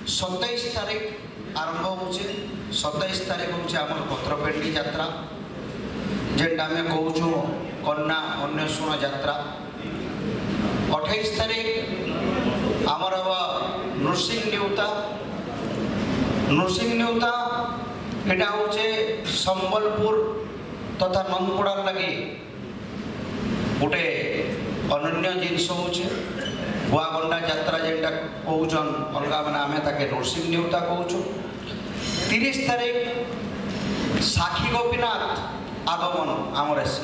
27 तारीख आरंभ होचे 27 तारीख होचे आम पत्रपेटी यात्रा जेनटा आम कहूँ कन्या अन्वेषण यात्रा 28 तारीख आमर नृसिंह न्यूता एटा होचे संबलपुर तथा नंदपड़ा लगे गोटे अनन्य जिनस होचे गुआगंडा यात्रा जेनटा कहून अलग मैंने आम ताके नृसिंह न्यूता कहूँ 30 तारीख साखी गोपीनाथ आगमन आमर आसी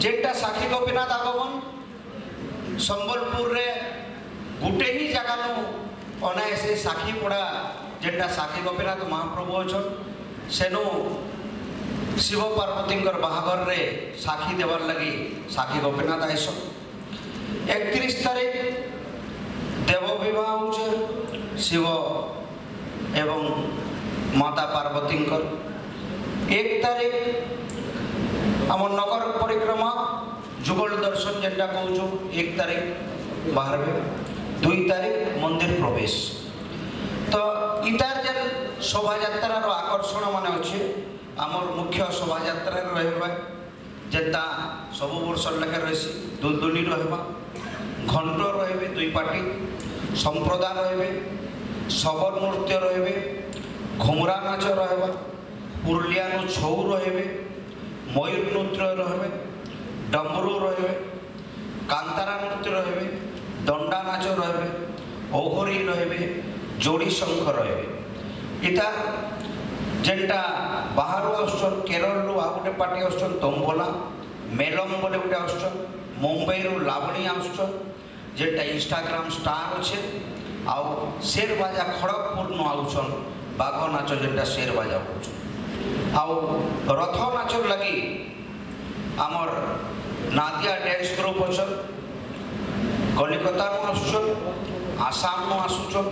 जेनटा साखी गोपीनाथ आगमन संबलपुर रे गोटे ही जगह अनाए से साखी पड़ा जेनटा साखी गोपीनाथ महाप्रभु अच्छन सेनु शिव पार्वती बाहागर रे साखी देवार लगी साखी गोपीनाथ आईसन 31 तारीख देव विवाह होचे शिव एवं माता पार्वती 1 तारीख आम नगर परिक्रमा जुगल दर्शन जेनटा कहूँ 1 तारीख बाहर 2 तारीख मंदिर प्रवेश तो इतार जेन शोभा यात्रार आकर्षण मान अच्छे आमर मुख्य शोभा यात्रा रहा जेनता सब वर्ष लेखे रही दुलदुली रहा घंट रे 2 पार्टी संप्रदाय रे शबर नृत्य रे घुमरा नाच रहा पुरुलिया छऊ रे मयूर नृत्य रे डमरू रे कांतारा नृत्य रे दंडा नाच रे ओहरी रे जोड़ी शंख रे इता जेनटा बाहर आसन केरल आ गोटे पार्टी आसन तंबोला मेलम बोले गोटे आसन मुंबई लावणी आसन जेनटा इंस्टाग्राम स्टार अच्छे आउ शेर बाजा खड़गपुर नु आउसन बाघ नाच जेनटा शेर बाजा होछ आउ रथ नाच लगी आमर नादिया डांस ग्रुप अच्छन कलिकता नु आसुछन आसाम नु आसुछन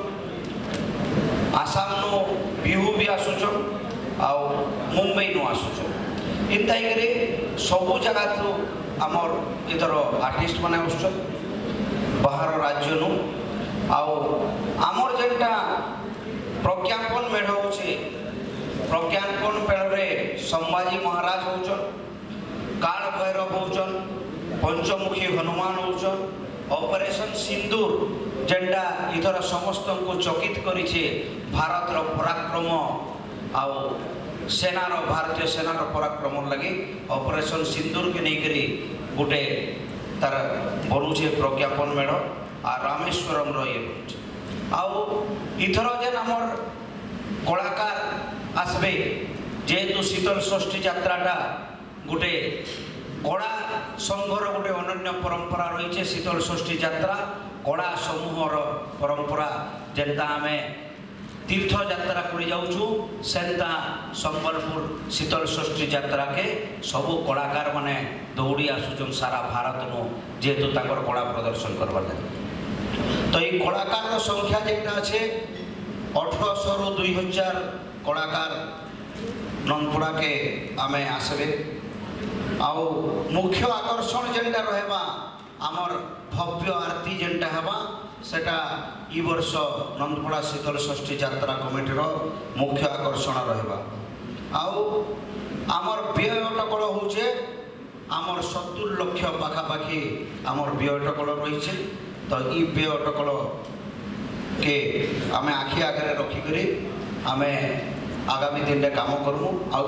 आसाम नु बिहू भी आसुछन आउ मुंबई नु आसुछन इनता करे सबु जगह तो आमर इधर आर्टिस्ट माने आसुछन बाहर राज्य नु आउ आमर जेनटा प्रज्ञापन मेढ़ होचे प्रज्ञापन मेढ़ संभाजी महाराज होचन काल भैरव होचन पंचमुखी हनुमान होचन ऑपरेशन सिंदूर जेनटा इधर समस्त को चकित करिछे भारतर पराक्रम आउ सेनार भारतीय सेनार पराक्रम लगी ऑपरेशन सिंदूर के नहीं करी गोटे तार बनुचे प्रज्ञापन मेढ़ आ रामेश्वरम ये आउ इथर जेन आमर कलाकार आसबे जेहेतु शीतल षष्ठी यात्राटा गोटे कला संघर गोटे अनन्य परंपरा रही शीतल षष्ठी यात्रा कला समूहर परंपरा जेनता आम तीर्थ यात्रा कर जाऊँ सेन्ता संबलपुर शीतल षष्ठी यात्रा के सबू कलाकार माने दौड़ी आसुचन सारा भारत नु जेहेतु तांकर कला प्रदर्शन करवार तो ये कलाकार संख्या जेटा अच्छे 1800 रु 2000 कलाकार नंदपड़ा के आम आसबे आउ मुख्य आकर्षण जेनटा रहबा आमर भव्य आरती जेनटा हेबा सेटा ई वर्ष नंदपड़ा शीतल षष्ठी यात्रा कमिटीर मुख्य आकर्षण रहबा आउ आमर व्यय अटकल होचे आमर 70 लाख पाखापाखि आमर व्यय अटकल रही तो ई व्यय अटकल के आमे आखि आगे रखिक आमे आगामी दिन में काम करूँ आ